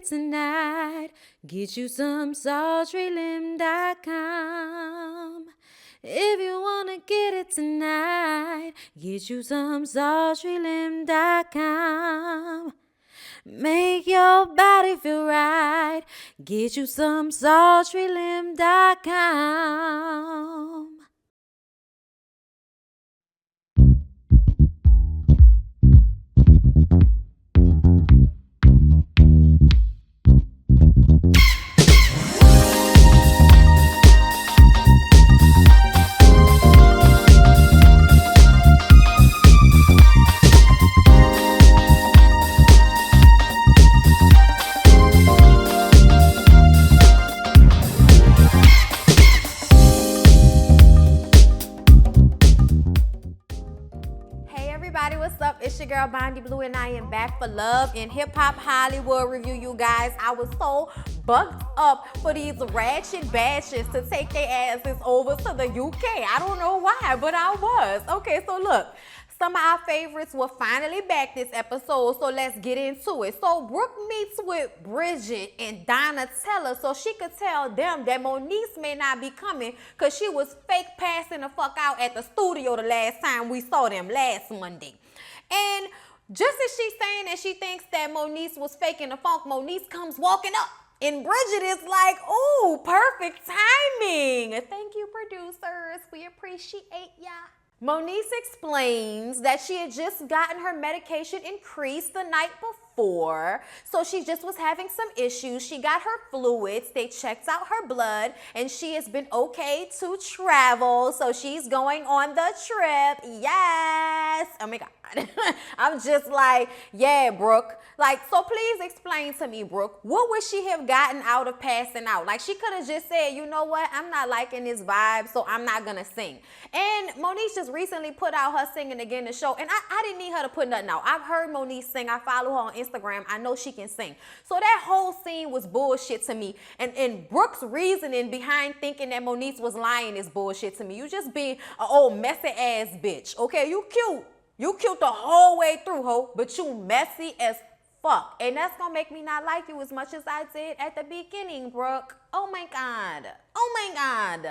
it tonight, get you some sultrylim.com. If you wanna get it tonight, get you some sultrylim.com. Make your body feel right, get you some sultrylim.com. What's up? It's your girl Bondy Blue, and I am back for Love and Hip Hop Hollywood review, you guys. I was so bucked up for these ratchet batches to take their asses over to the UK. I don't know why, but I was. Okay, so look. Some of our favorites were finally back this episode, so let's get into it. So Brooke meets with Bridget and Donatella so she could tell them that Moniece may not be coming because she was fake passing the fuck out at the studio the last time we saw them last Monday. And just as she's saying that she thinks that Moniece was faking the funk, Moniece comes walking up. And Bridget is like, ooh, perfect timing. Thank you, producers. We appreciate ya. Moniece explains that she had just gotten her medication increased the night before, so she just was having some issues. She got her fluids, they checked out her blood, and she has been okay to travel, so she's going on the trip. Yes! Oh my God. I'm just like, yeah, Brooke. Like, so please explain to me, Brooke, what would she have gotten out of passing out? Like, she could have just said, you know what, I'm not liking this vibe, so I'm not gonna sing. And Moniece just recently put out her singing again to show, and I didn't need her to put nothing out. I've heard Moniece sing. I follow her on Instagram. I know she can sing. So that whole scene was bullshit to me. And Brooke's reasoning behind thinking that Moniece was lying is bullshit to me. You just being an old messy ass bitch. Okay, you cute. You cute the whole way through, ho, but you messy as fuck. And that's gonna make me not like you as much as I did at the beginning, Brooke. Oh my God. Oh my God.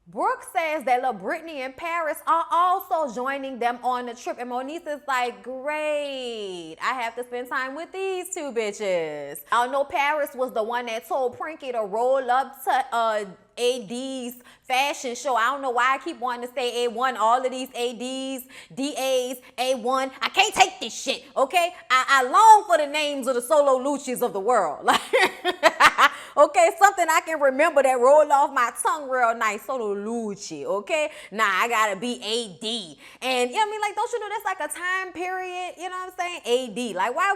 Brooke says that Lil Brittany and Paris are also joining them on the trip. And Moniece is like, great. I have to spend time with these two bitches. I know Paris was the one that told Prinky to roll up to AD's fashion show. I don't know why I keep wanting to say A1. All of these ADs, DAs, A1. I can't take this shit, okay? I long for the names of the Solo Lucci's of the world. Like, okay, something I can remember that rolled off my tongue real nice. Solo Lucci, okay? Nah, I gotta be AD. And, you know what I mean? Like, don't you know that's like a time period? You know what I'm saying? AD. Like, why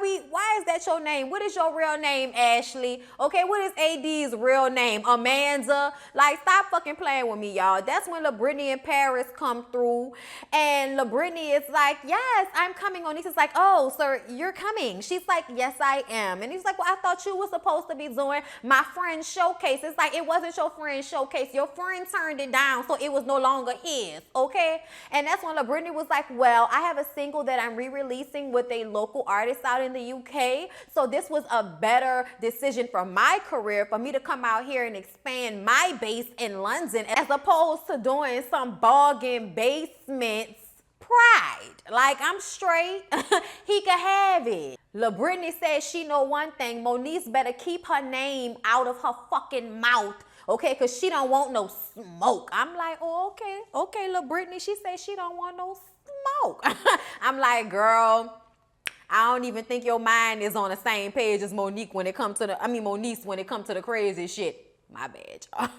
is that your name? What is your real name, Ashley? Okay, what is AD's real name? Amanda? Like, stop fucking playing with me, y'all. That's when Lil Brittany and Paris come through. And Lil Brittany is like, yes, I'm coming. Moniece is like, oh, sir, you're coming. She's like, yes, I am. And he's like, well, I thought you were supposed to be doing my friend's showcase. It's like, it wasn't your friend's showcase. Your friend turned it down, so it was no longer his, okay? And that's when Lil Brittany was like, well, I have a single that I'm re-releasing with a local artist out in the UK. So this was a better decision for my career, for me to come out here and expand my base in London as opposed to doing some bargain basements pride. Like, I'm straight. He could have it. Lil Brittany says she know one thing. Moniece better keep her name out of her fucking mouth, okay? Because she don't want no smoke. I'm like, oh, okay. Okay, Lil Brittany, she says she don't want no smoke. I'm like, girl, I don't even think your mind is on the same page as Moniece when it comes to the crazy shit. My bad, y'all.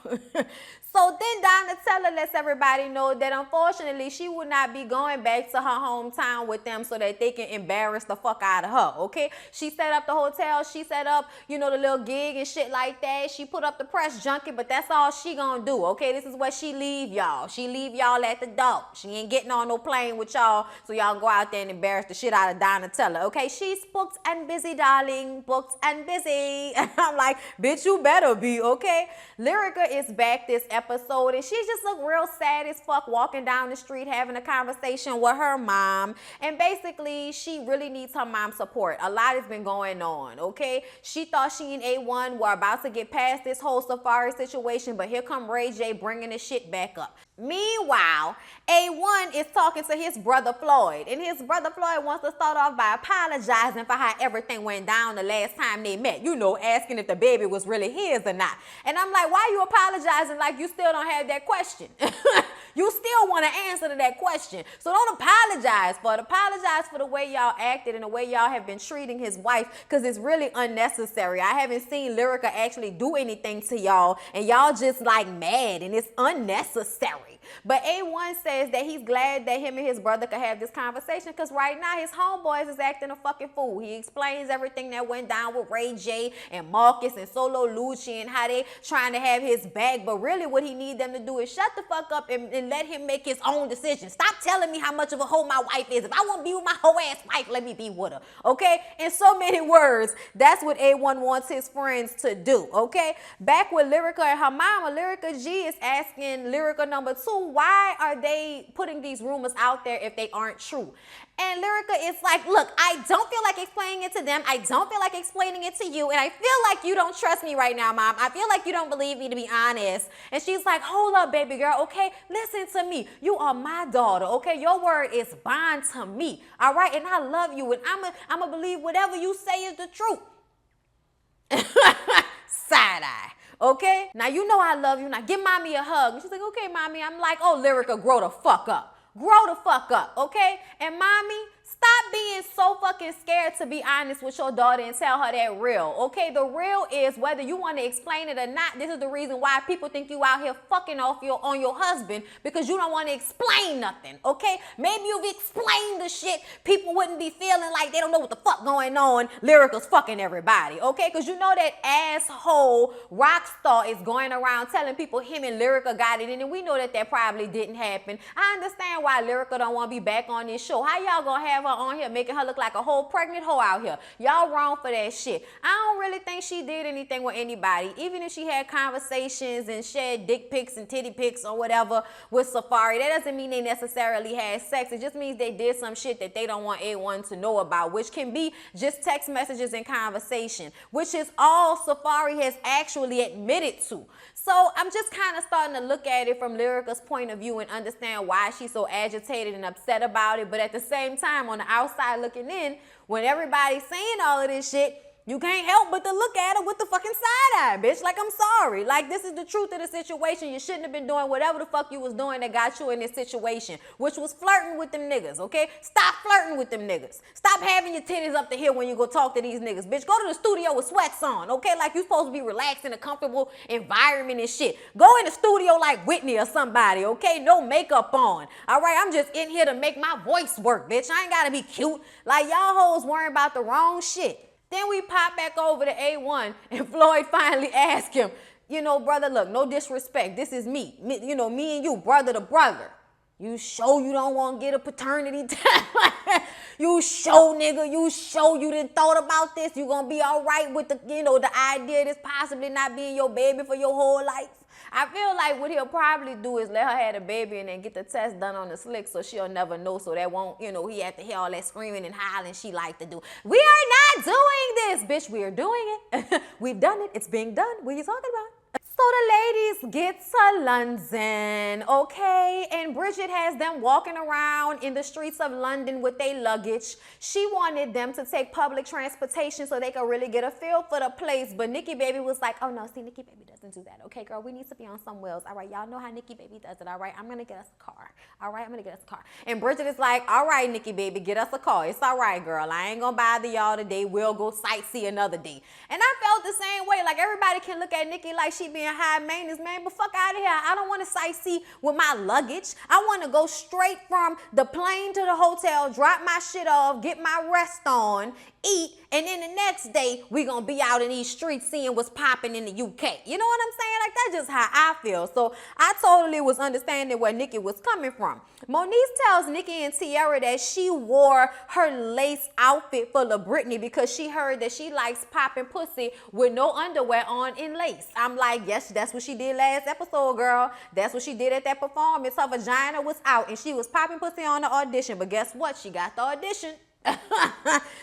So then Donatella lets everybody know that unfortunately she will not be going back to her hometown with them so that they can embarrass the fuck out of her, okay? She set up the hotel, she set up, you know, the little gig and shit like that. She put up the press junket, but that's all she gonna do, okay? This is where she leave y'all. She leave y'all at the door. She ain't getting on no plane with y'all, so y'all go out there and embarrass the shit out of Donatella, okay? She's booked and busy, darling. Booked and busy. And I'm like, bitch, you better be, okay? okay? Lyrica is back this episode, and she just looked real sad as fuck walking down the street having a conversation with her mom. And basically, she really needs her mom's support. A lot has been going on, okay? She thought she and A1 were about to get past this whole Safari situation, but here come Ray J bringing the shit back up. Meanwhile, A1 is talking to his brother Floyd, and his brother Floyd wants to start off by apologizing for how everything went down the last time they met. You know, asking if the baby was really his or not. And I'm like, why are you apologizing like you still don't have that question? You still want to answer to that question. So don't apologize for it. Apologize for the way y'all acted and the way y'all have been treating his wife, because it's really unnecessary. I haven't seen Lyrica actually do anything to y'all, and y'all just like mad, and it's unnecessary. But A1 says that he's glad that him and his brother could have this conversation, because right now his homeboys is acting a fucking fool. He explains everything that went down with Ray J and Marcus and Solo Lucci and how they trying to have his back. But really what he need them to do is shut the fuck up and let him make his own decision. Stop telling me how much of a hoe my wife is. If I want to be with my hoe ass wife, let me be with her. Okay? In so many words, that's what A1 wants his friends to do. Okay? Back with Lyrica and her mama, Lyrica G is asking Lyrica number 2, why are they putting these rumors out there if they aren't true? And Lyrica is like, look, I don't feel like explaining it to them. I don't feel like explaining it to you. And I feel like you don't trust me right now, Mom. I feel like you don't believe me, to be honest. And she's like, hold up, baby girl, okay? Listen to me. You are my daughter, okay? Your word is bond to me, all right? And I love you, and I'm going to believe whatever you say is the truth. Side eye. Okay? Now, you know I love you. Now, give mommy a hug. And she's like, okay, mommy. I'm like, oh, Lyrica, grow the fuck up. Grow the fuck up, okay? And mommy, stop being so fucking scared to be honest with your daughter and tell her that real, okay? The real is, whether you want to explain it or not, this is the reason why people think you out here fucking off on your husband, because you don't want to explain nothing, okay? Maybe if you explained the shit, people wouldn't be feeling like they don't know what the fuck going on. Lyrica's fucking everybody, okay? Because you know that asshole Rockstar is going around telling people him and Lyrica got it in, and we know that probably didn't happen. I understand why Lyrica don't want to be back on this show. How y'all gonna have her on here making her look like a whole pregnant hoe out here? Y'all wrong for that shit. I don't really think she did anything with anybody. Even if she had conversations and shared dick pics and titty pics or whatever with Safari, that doesn't mean they necessarily had sex. It just means they did some shit that they don't want A1 to know about, which can be just text messages and conversation, which is all Safari has actually admitted to. So I'm just kind of starting to look at it from Lyrica's point of view and understand why she's so agitated and upset about it. But at the same time, on the outside looking in, when everybody's saying all of this shit, you can't help but to look at her with the fucking side eye, bitch. Like, I'm sorry. Like, this is the truth of the situation. You shouldn't have been doing whatever the fuck you was doing that got you in this situation, which was flirting with them niggas, okay? Stop flirting with them niggas. Stop having your titties up to here when you go talk to these niggas, bitch. Go to the studio with sweats on, okay? Like, you supposed to be relaxed in a comfortable environment and shit. Go in the studio like Whitney or somebody, okay? No makeup on, all right? I'm just in here to make my voice work, bitch. I ain't gotta be cute. Like, y'all hoes worrying about the wrong shit. Then we pop back over to A1, and Floyd finally asked him, you know, brother, look, no disrespect. This is me, you know, me and you, brother to brother. You show you don't want to get a paternity test. You show, nigga, you show you didn't thought about this. You gonna be all right with the, you know, the idea of this possibly not being your baby for your whole life. I feel like what he'll probably do is let her have the baby and then get the test done on the slick so she'll never know, so that won't, you know, he have to hear all that screaming and hollering she like to do. We are not doing this, bitch. We are doing it. We've done it. It's being done. What are you talking about? So the ladies get to London, okay? And Bridget has them walking around in the streets of London with their luggage. She wanted them to take public transportation so they could really get a feel for the place. But Nikki Baby was like, oh no, see, Nikki Baby doesn't do that. Okay, girl, we need to be on some wheels. All right, y'all know how Nikki Baby does it. All right, I'm gonna get us a car. All right, I'm gonna get us a car. And Bridget is like, all right, Nikki Baby, get us a car. It's all right, girl. I ain't gonna bother y'all today. We'll go sightsee another day. And I felt the same way. Like, everybody can look at Nikki like she being high maintenance, man, but fuck out of here. I don't want to sightsee with my luggage. I want to go straight from the plane to the hotel, drop my shit off, get my rest on, eat, and then the next day we gonna be out in these streets seeing what's popping in the UK. You know what I'm saying? Like, that's just how I feel. So I totally was understanding where Nicki was coming from. Moniece tells Nicki and Tierra that she wore her lace outfit for La Brittany because she heard that she likes popping pussy with no underwear on in lace. I'm like, yes, that's what she did last episode, girl. That's what she did at that performance. Her vagina was out and she was popping pussy on the audition. But guess what? She got the audition.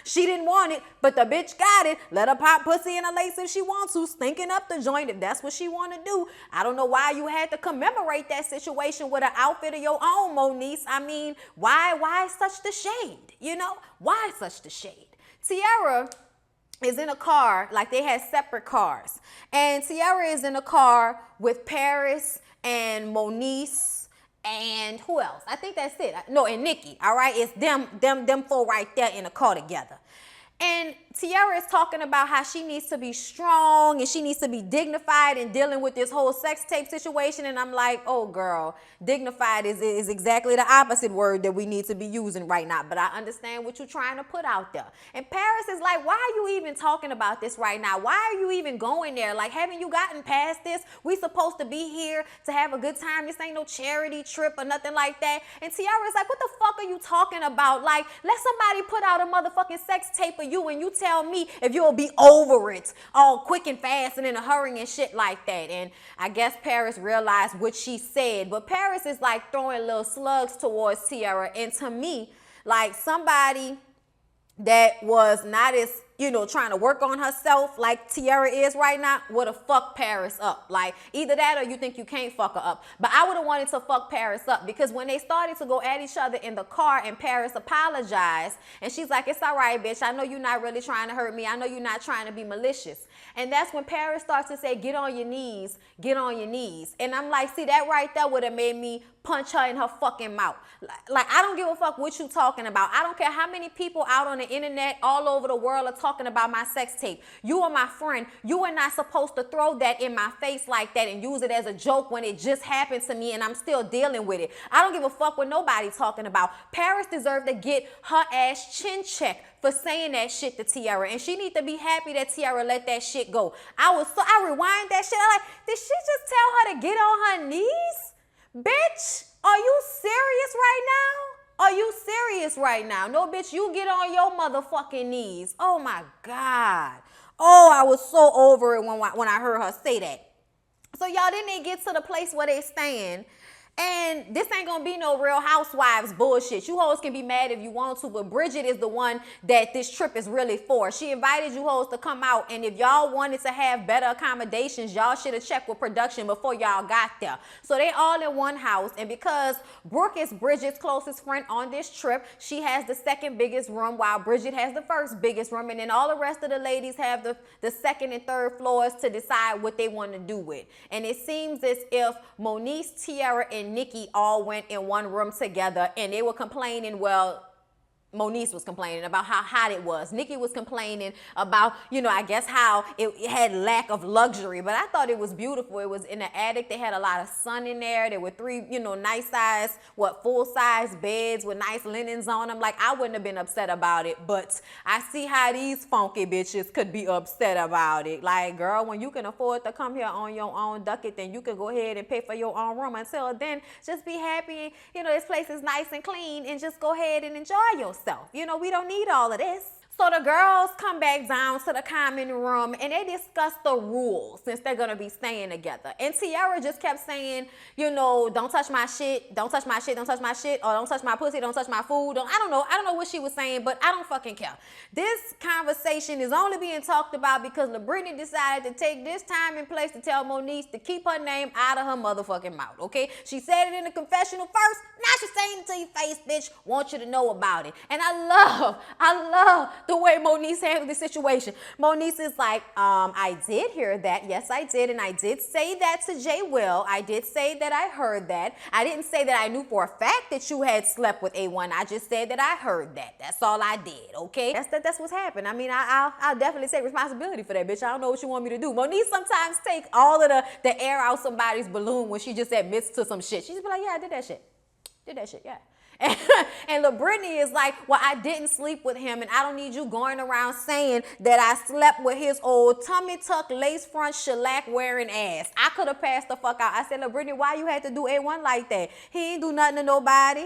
She didn't want it, but the bitch got it. Let her pop pussy in a lace if she wants to, stinking up the joint if that's what she want to do. I don't know why you had to commemorate that situation with an outfit of your own, Moniece. I mean, why such the shade? You know, why such the shade? Tierra is in a car, like they had separate cars, and Tierra is in a car with Paris and Moniece. And who else? I think that's it. No, and Nicki. All right, it's them four right there in a car together. And Tierra is talking about how she needs to be strong and she needs to be dignified in dealing with this whole sex tape situation. And I'm like, oh, girl, dignified is exactly the opposite word that we need to be using right now. But I understand what you're trying to put out there. And Paris is like, why are you even talking about this right now? Why are you even going there? Like, haven't you gotten past this? We supposed to be here to have a good time. This ain't no charity trip or nothing like that. And Tierra's like, what the fuck are you talking about? Like, let somebody put out a motherfucking sex tape of you and you tell me if you'll be over it all quick and fast and in a hurry and shit like that. And I guess Paris realized what she said, but Paris is like throwing little slugs towards Tierra. And to me, like somebody that was not as, you know, trying to work on herself like Tierra is right now, would have fucked Paris up. Like, either that or you think you can't fuck her up. But I would have wanted to fuck Paris up because when they started to go at each other in the car and Paris apologized and she's like, it's all right, bitch. I know you're not really trying to hurt me. I know you're not trying to be malicious. And that's when Paris starts to say, get on your knees, get on your knees. And I'm like, see, that right there would have made me punch her in her fucking mouth. Like, I don't give a fuck what you talking about. I don't care how many people out on the internet all over the world are talking about my sex tape. You are my friend. You are not supposed to throw that in my face like that and use it as a joke when it just happened to me and I'm still dealing with it. I don't give a fuck what nobody's talking about. Paris deserved to get her ass chin checked for saying that shit to Tierra, and she need to be happy that Tierra let that shit go. I rewind that shit. I'm like, did she just tell her to get on her knees? Bitch, are you serious right now? Are you serious right now? No, bitch, you get on your motherfucking knees. Oh my God. Oh, I was so over it when I heard her say that. So y'all, then they get to the place where they stand. And this ain't gonna be no Real Housewives bullshit. You hoes can be mad if you want to, but Bridget is the one that this trip is really for. She invited you hoes to come out, and if y'all wanted to have better accommodations, y'all should have checked with production before y'all got there. So they all in one house, and because Brooke is Bridget's closest friend on this trip, she has the second biggest room while Bridget has the first biggest room, and then all the rest of the ladies have the second and third floors to decide what they want to do with. And it seems as if Moniece, Tierra, and Nicki all went in one room together, and they were complaining, well, Moniece was complaining about how hot it was. Nicki was complaining about, you know, I guess how it had lack of luxury, but I thought it was beautiful. It was in the attic. They had a lot of sun in there. There were three, you know, nice size, full-size beds with nice linens on them. Like, I wouldn't have been upset about it, but I see how these funky bitches could be upset about it. Like, girl, when you can afford to come here on your own ducket, then you can go ahead and pay for your own room. Until then, just be happy. You know, this place is nice and clean, and just go ahead and enjoy yourself. You know, we don't need all of this. So the girls come back down to the common room and they discuss the rules since they're gonna be staying together. And Tierra just kept saying, you know, don't touch my shit, don't touch my shit, don't touch my shit, or don't touch my pussy, don't touch my food. I don't know what she was saying, but I don't fucking care. This conversation is only being talked about because La Brittany decided to take this time and place to tell Moniece to keep her name out of her motherfucking mouth, okay? She said it in the confessional first, now she's saying it to your face, bitch. Want you to know about it. And I love the way Moniece handled the situation. Moniece is like, I did hear that. Yes, I did. And I did say that to Jay Will. I did say that I heard that. I didn't say that I knew for a fact that you had slept with A1. I just said that I heard that. That's all I did, okay? That's what's happened. I mean, I'll definitely take responsibility for that, bitch. I don't know what you want me to do. Moniece sometimes take all of the air out somebody's balloon when she just admits to some shit. She just be like, yeah, I did that shit. Yeah. And Lil Brittany is like, well, I didn't sleep with him, and I don't need you going around saying that I slept with his old tummy tuck, lace front, shellac wearing ass. I could have passed the fuck out. I said, Lil Brittany, why you had to do A1 like that? He ain't do nothing to nobody.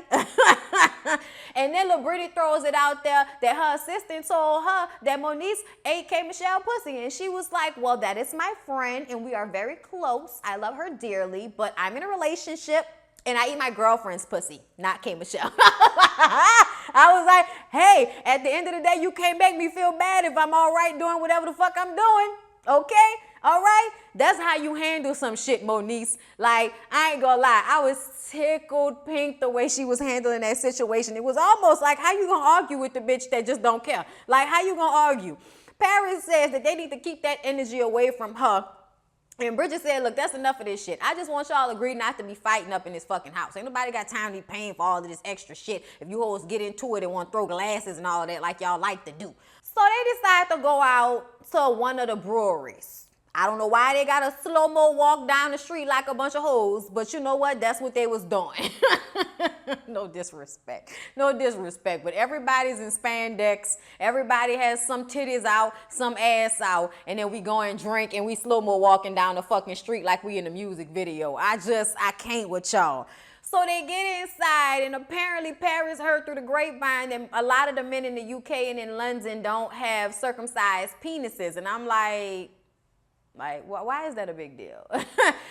And then Lil Brittany throws it out there that her assistant told her that Moniece ate K. Michelle pussy. And she was like, well, that is my friend, and we are very close. I love her dearly, but I'm in a relationship. And I eat my girlfriend's pussy, not K. Michelle. I was like, hey, at the end of the day, you can't make me feel bad if I'm all right doing whatever the fuck I'm doing. Okay? All right? That's how you handle some shit, Moniece. Like, I ain't gonna lie. I was tickled pink the way she was handling that situation. It was almost like, how you gonna argue with the bitch that just don't care? Like, how you gonna argue? Paris says that they need to keep that energy away from her. And Bridget said, look, that's enough of this shit. I just want y'all to agree not to be fighting up in this fucking house. Ain't nobody got time to be paying for all of this extra shit if you hoes get into it and want to throw glasses and all of that like y'all like to do. So they decide to go out to one of the breweries. I don't know why they got a slow-mo walk down the street like a bunch of hoes, but you know what? That's what they was doing. No disrespect. No disrespect. But everybody's in spandex. Everybody has some titties out, some ass out, and then we go and drink and we slow-mo walking down the fucking street like we in a music video. I can't with y'all. So they get inside, and apparently Paris heard through the grapevine that a lot of the men in the UK and in London don't have circumcised penises. And I'm like, why is that a big deal?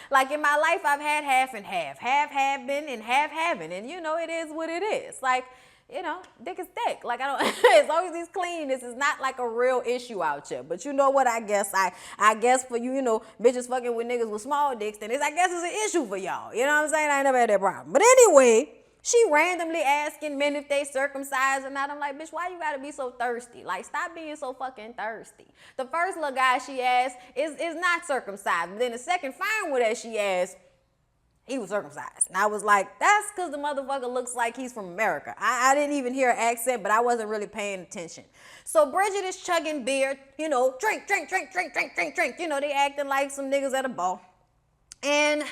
Like, in my life, I've had half and half. Half have been and half haven't. And, you know, it is what it is. Like, you know, dick is dick. Like, I don't, as long as he's clean, this is not like a real issue out here. But you know what? I guess for you, you know, bitches fucking with niggas with small dicks, then I guess it's an issue for y'all. You know what I'm saying? I ain't never had that problem. But anyway, she randomly asking men if they circumcised or not. I'm like, bitch, why you gotta be so thirsty? Like, stop being so fucking thirsty. The first little guy she asked is not circumcised. But then the second fine with that she asked, he was circumcised. And I was like, that's because the motherfucker looks like he's from America. I didn't even hear an accent, but I wasn't really paying attention. So Bridget is chugging beer, you know, drink. You know, they acting like some niggas at a bar. And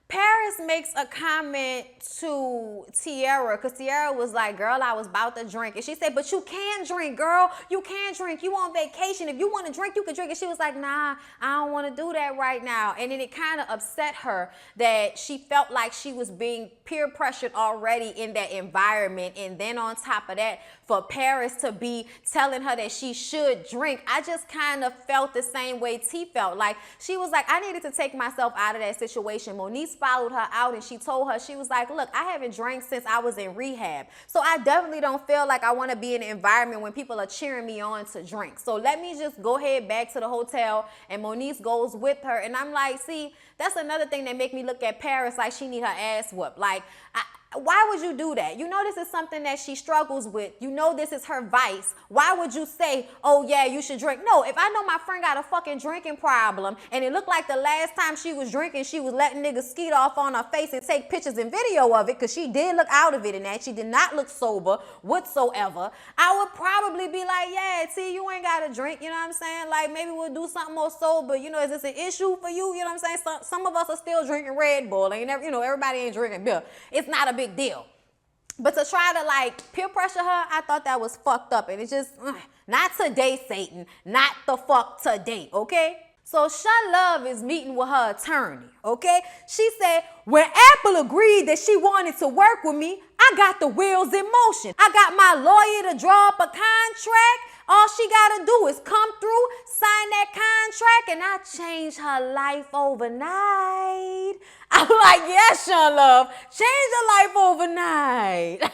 Paris makes a comment to Tiara, because Tiara was like, girl, I was about to drink. And she said, but you can drink, girl. You can drink. You on vacation. If you want to drink, you can drink. And she was like, nah, I don't want to do that right now. And then it kind of upset her that she felt like she was being peer pressured already in that environment. And then on top of that, for Paris to be telling her that she should drink, I just kind of felt the same way T felt. Like, she was like, I needed to take myself out of that situation. Moniece followed her out and she told her, she was like, look, I haven't drank since I was in rehab. So I definitely don't feel like I want to be in an environment when people are cheering me on to drink. So let me just go ahead back to the hotel. And Moniece goes with her. And I'm like, see, that's another thing that make me look at Paris like she need her ass whooped. Like, why would you do that? You know this is something that she struggles with. You know this is her vice. Why would you say, oh yeah, you should drink? No, if I know my friend got a fucking drinking problem and it looked like the last time she was drinking, she was letting niggas skeet off on her face and take pictures and video of it, because she did look out of it and that. She did not look sober whatsoever. I would probably be like, yeah, T, you ain't got to drink. You know what I'm saying? Like, maybe we'll do something more sober. You know, is this an issue for you? You know what I'm saying? Some of us are still drinking Red Bull. Ain't never, you know, everybody ain't drinking beer. It's not a big deal. But to try to like peer pressure her, I thought that was fucked up. And it's just, not today, Satan. Not the fuck today, okay? So Soapy Luv is meeting with her attorney, okay? She said, when Apple agreed that she wanted to work with me, I got the wheels in motion. I got my lawyer to draw up a contract. All she gotta do is come through, sign that contract, and I change her life overnight. I'm like, yes, Soapy Luv, change her life overnight.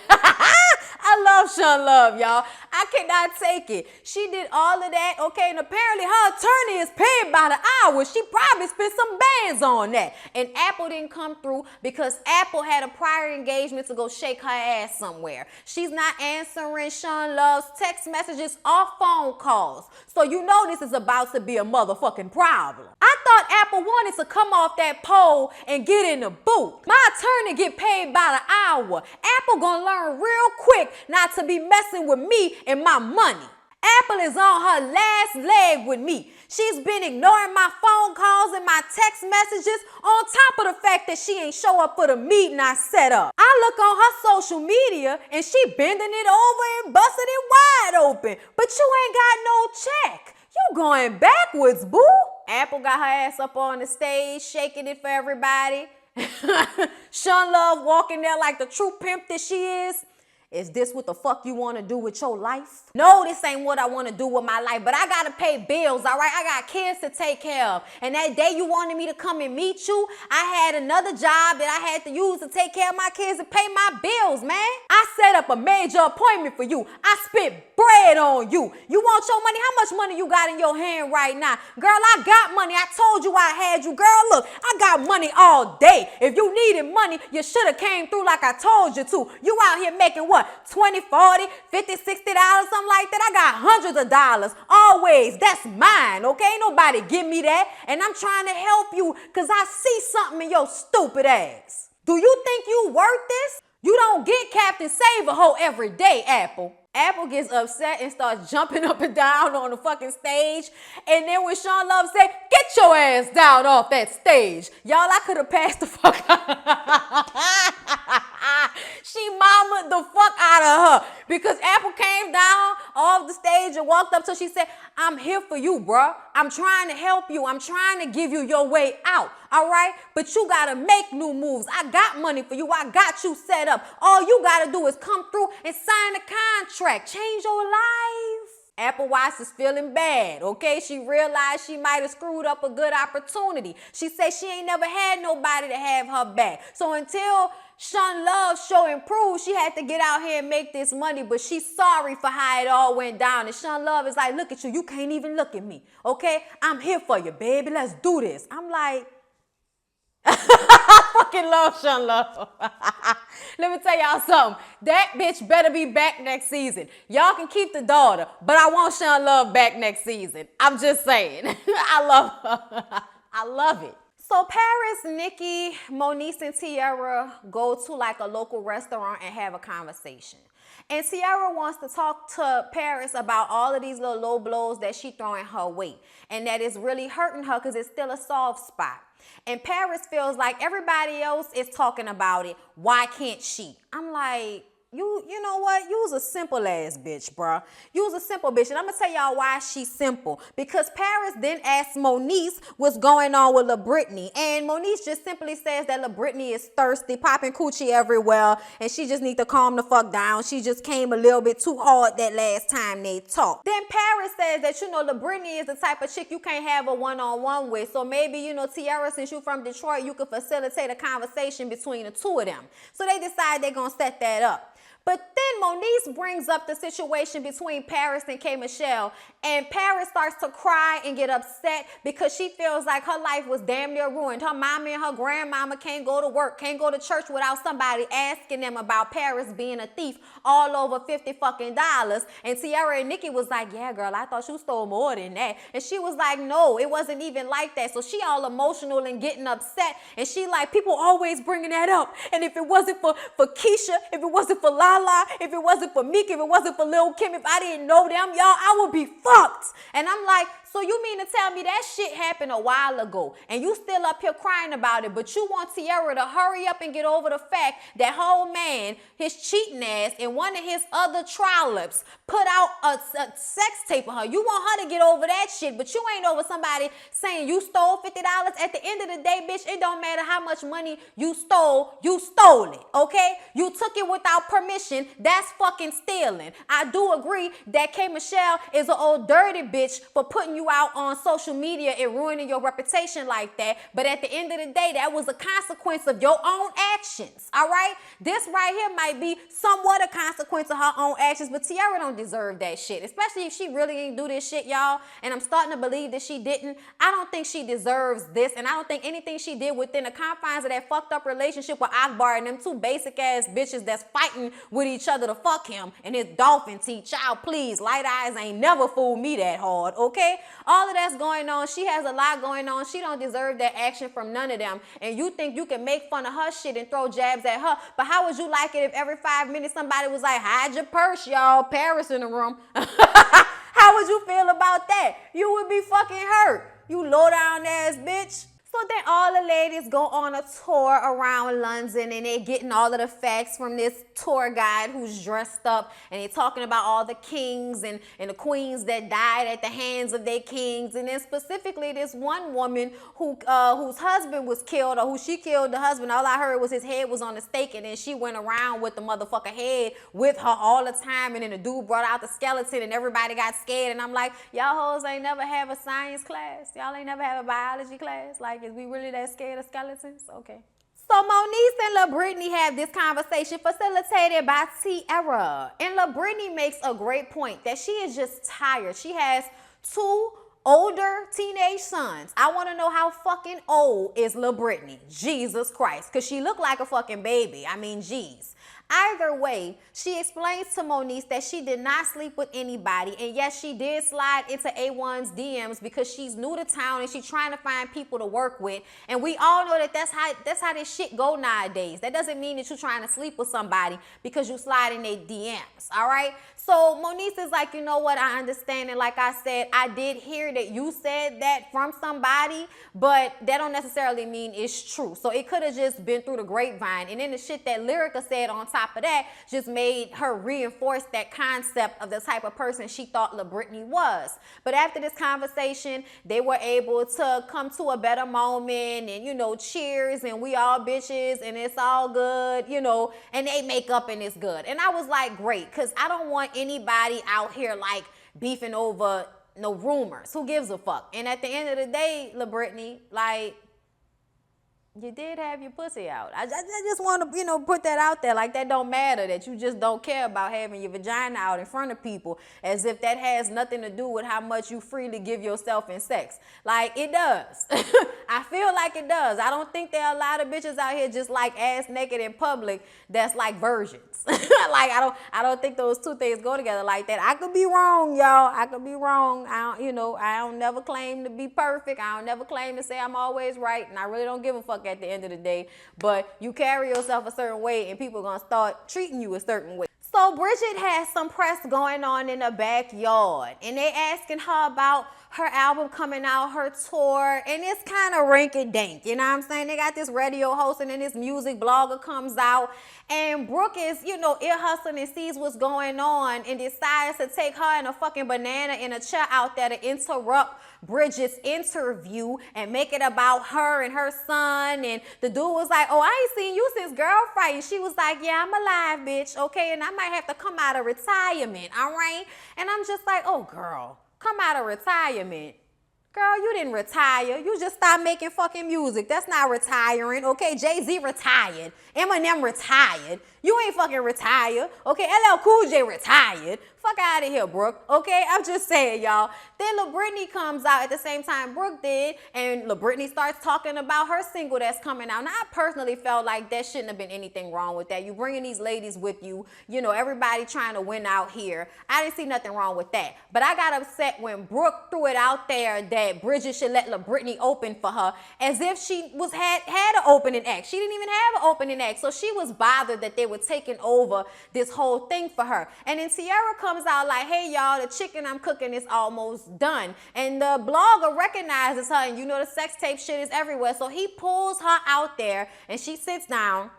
I love Soapy Luv, y'all. I cannot take it. She did all of that, okay, and apparently her attorney is paid by the hour. She probably spent some bands on that. And Apple didn't come through because Apple had a prior engagement to go shake her ass somewhere. She's not answering Soapy Luv's text messages or phone calls. So you know this is about to be a motherfucking problem. I thought Apple wanted to come off that pole and get in the booth. My attorney get paid by the hour. Apple gonna learn real quick not to be messing with me and my money. Apple is on her last leg with me. She's been ignoring my phone calls and my text messages on top of the fact that she ain't show up for the meeting I set up. I look on her social media and she bending it over and busting it wide open. But you ain't got no check. You going backwards, boo. Apple got her ass up on the stage, shaking it for everybody. Sean Love walking there like the true pimp that she is. Is this what the fuck you want to do with your life? No, this ain't what I want to do with my life, but I got to pay bills, all right? I got kids to take care of. And that day you wanted me to come and meet you, I had another job that I had to use to take care of my kids and pay my bills, man. I set up a major appointment for you. I spent bread on you. You want your money? How much money you got in your hand right now? Girl, I got money. I told you I had you. Girl, look, I got money all day. If you needed money, you should have came through like I told you to. You out here making what? 20, 40, 50, $60, something like that. I got hundreds of dollars. Always. That's mine, okay? Ain't nobody give me that. And I'm trying to help you because I see something in your stupid ass. Do you think you worth this? You don't get Captain Save-A-Ho every day, Apple. Apple gets upset and starts jumping up and down on the fucking stage. And then when Sean Love said, get your ass down off that stage. Y'all, I could have passed the fuck out. She mamaed the fuck out of her. Because Apple came down off the stage and walked up to her. She said, I'm here for you, bruh. I'm trying to help you. I'm trying to give you your way out. All right? But you got to make new moves. I got money for you. I got you set up. All you got to do is come through and sign the contract. Change your life. Apple Watch is feeling bad, okay? She realized she might have screwed up a good opportunity. She said she ain't never had nobody to have her back. So until Sean Love's show improved, she had to get out here and make this money, but she's sorry for how it all went down. And Sean Love is like, look at you. You can't even look at me, okay? I'm here for you, baby. Let's do this. I'm like, I fucking love Sean Love. Let me tell y'all something. That bitch better be back next season. Y'all can keep the daughter, but I want Sean Love back next season. I'm just saying. I love her. I love it. So Paris, Nikki, Moniece, and Tiara go to like a local restaurant and have a conversation. And Tiara wants to talk to Paris about all of these little low blows that she throwing her way. And that is really hurting her because it's still a soft spot. And Paris feels like everybody else is talking about it. Why can't she? I'm like, you know what? You's a simple ass bitch, bruh. You's a simple bitch. And I'm going to tell y'all why she's simple. Because Paris then asked Moniece what's going on with BRITTANY. And Moniece just simply says that BRITTANY is thirsty, popping coochie everywhere. And she just need to calm the fuck down. She just came a little bit too hard that last time they talked. Then Paris says that, you know, BRITTANY is the type of chick you can't have a one-on-one with. So maybe, you know, Tiara, since you from Detroit, you could facilitate a conversation between the two of them. So they decide they're going to set that up. But then Moniece brings up the situation between Paris and K. Michelle, and Paris starts to cry and get upset because she feels like her life was damn near ruined. Her mama and her grandmama can't go to work, can't go to church without somebody asking them about Paris being a thief all over $50 fucking. And Tiara and Nikki was like, yeah, girl, I thought you stole more than that. And she was like, no, it wasn't even like that. So she all emotional and getting upset. And she like, people always bringing that up. And if it wasn't for Keisha, if it wasn't for Lala, if it wasn't for Meek, if it wasn't for Lil Kim, if I didn't know them, y'all, I would be fucked. And I'm like, so you mean to tell me that shit happened a while ago and you still up here crying about it, but you want Tiara to hurry up and get over the fact that whole man, his cheating ass, and one of his other trollops put out a sex tape of her. You want her to get over that shit, but you ain't over somebody saying you stole $50. At the end of the day, bitch, it don't matter how much money you stole it, okay? You took it without permission. That's fucking stealing. I do agree that K. Michelle is an old dirty bitch for putting you out on social media and ruining your reputation like that. But at the end of the day, that was a consequence of your own actions, all right? This right here might be somewhat a consequence of her own actions, but Tiara don't deserve that shit, especially if she really ain't do this shit, y'all. And I'm starting to believe that she didn't. I don't think she deserves this, and I don't think anything she did within the confines of that fucked up relationship with Akbar and them two basic ass bitches that's fighting with each other to fuck him and his dolphin teeth. Child, please, light eyes ain't never fooled me that hard, okay? All of that's going on. She has a lot going on. She don't deserve that action from none of them. And you think you can make fun of her shit and throw jabs at her. But how would you like it if every 5 minutes somebody was like, hide your purse, y'all, Paris in the room? How How would you feel about that? You would be fucking hurt. You low down ass bitch. So then all the ladies go on a tour around London and they're getting all of the facts from this tour guide who's dressed up, and they're talking about all the kings and the queens that died at the hands of their kings. And then specifically this one woman whose husband was killed, or who she killed the husband. All I heard was his head was on the stake, and then she went around with the motherfucker head with her all the time, and then the dude brought out the skeleton and everybody got scared. And I'm like, y'all hoes ain't never have a science class? Y'all ain't never have a biology class? Like, is we really that scared of skeletons? Okay. So Moniece and La Brittany have this conversation facilitated by Tierra. And La Brittany makes a great point that she is just tired. She has 2 older teenage sons. I want to know how fucking old is La Brittany? Jesus Christ. Because she looked like a fucking baby. I mean, geez. Either way, she explains to Moniece that she did not sleep with anybody, and yes, she did slide into A1's DMs because she's new to town and she's trying to find people to work with. And we all know that that's how this shit go nowadays. That doesn't mean that you're trying to sleep with somebody because you slide in their DMs, all right? So Moniece is like, you know what, I understand, and like I said, I did hear that you said that from somebody, but that don't necessarily mean it's true. So it could have just been through the grapevine. And then the shit that Lyrica said on top of that just made her reinforce that concept of the type of person she thought La Brittany was. But after this conversation, they were able to come to a better moment and, you know, cheers and we all bitches and it's all good, you know, and they make up and it's good. And I was like, great, because I don't want anybody out here like beefing over no rumors. Who gives a fuck? And at the end of the day, La Brittany, like, you did have your pussy out. I just want to, you know, put that out there. Like, that don't matter, that you just don't care about having your vagina out in front of people, as if that has nothing to do with how much you freely give yourself in sex. Like, it does. I feel like it does. I don't think there are a lot of bitches out here just like ass naked in public that's like virgins. Like, I don't think those two things go together like that. I could be wrong, y'all. I could be wrong. I don't never claim to be perfect. I don't never claim to say I'm always right, and I really don't give a fuck at the end of the day. But you carry yourself a certain way and people are gonna start treating you a certain way. So Bridget has some press going on in the backyard, and they asking her about her album coming out, her tour, and it's kind of rinky-dink, you know what I'm saying? They got this radio host, and then this music blogger comes out, and Brooke is, you know, ear hustling and sees what's going on and decides to take her and a fucking banana in a chair out there to interrupt Bridget's interview and make it about her and her son. And the dude was like, oh, I ain't seen you since Girl Fright. And she was like, yeah, I'm alive, bitch, okay? And I might have to come out of retirement, all right? And I'm just like, oh, girl, come out of retirement. Girl, you didn't retire. You just stopped making fucking music. That's not retiring, okay? Jay-Z retired. Eminem retired. You ain't fucking retired, okay? LL Cool J retired. Fuck out of here, Brooke, okay? I'm just saying, y'all. Then La Brittany comes out at the same time Brooke did, and La Brittany starts talking about her single that's coming out. Now, I personally felt like there shouldn't have been anything wrong with that. You bringing these ladies with you, you know, everybody trying to win out here. I didn't see nothing wrong with that. But I got upset when Brooke threw it out there that Bridget should let La Brittany open for her, as if she had an opening act. She didn't even have an opening act, so she was bothered that they were taking over this whole thing for her. And then Tierra comes out like, hey, y'all, the chicken I'm cooking is almost done. And the blogger recognizes her, and you know the sex tape shit is everywhere, so he pulls her out there, and she sits down.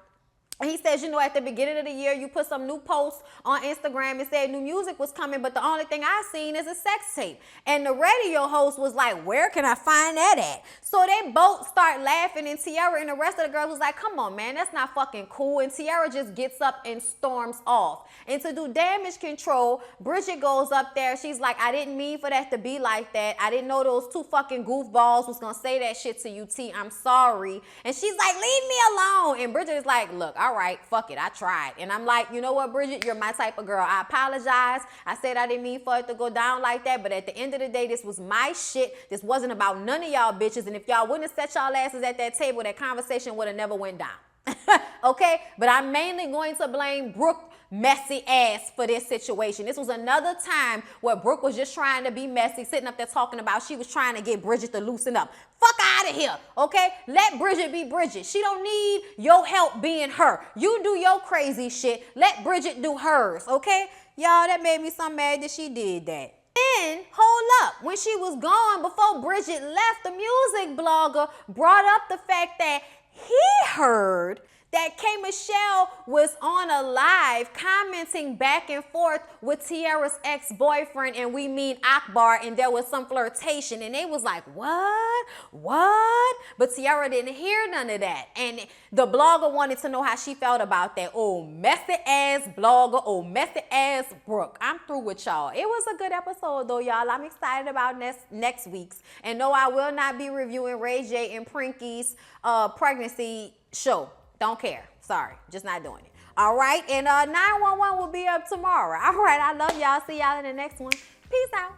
And he says, you know, at the beginning of the year, you put some new posts on Instagram and said new music was coming, but the only thing I seen is a sex tape. And the radio host was like, where can I find that at? So they both start laughing, and Tierra and the rest of the girls was like, come on, man, that's not fucking cool. And Tierra just gets up and storms off. And to do damage control, Bridget goes up there. She's like, I didn't mean for that to be like that. I didn't know those two fucking goofballs was going to say that shit to you, T. I'm sorry. And she's like, leave me alone. And Bridget is like, look, all right, fuck it, I tried. And I'm like, you know what, Bridget, you're my type of girl. I apologize. I said I didn't mean for it to go down like that, but at the end of the day, this was my shit. This wasn't about none of y'all bitches, and if y'all wouldn't have set y'all asses at that table, that conversation would have never went down. Okay? But I'm mainly going to blame Brooke messy ass for this situation. This was another time where Brooke was just trying to be messy, sitting up there talking about she was trying to get Bridget to loosen up. Fuck out of here, okay? Let Bridget be Bridget. She don't need your help being her. You do your crazy shit. Let Bridget do hers, okay? Y'all, that made me so mad that she did that. Then, hold up, when she was gone, before Bridget left, the music blogger brought up the fact that he heard that K. Michelle was on a live commenting back and forth with Tiara's ex-boyfriend, and we mean Akbar, and there was some flirtation, and they was like, what? But Tiara didn't hear none of that, and the blogger wanted to know how she felt about that. Oh, messy ass blogger, oh, messy ass Brooke. I'm through with y'all. It was a good episode though, y'all. I'm excited about next week's, and no, I will not be reviewing Ray J and Prinky's pregnancy show. Don't care. Sorry. Just not doing it. All right. And 911 will be up tomorrow. All right. I love y'all. See y'all in the next one. Peace out.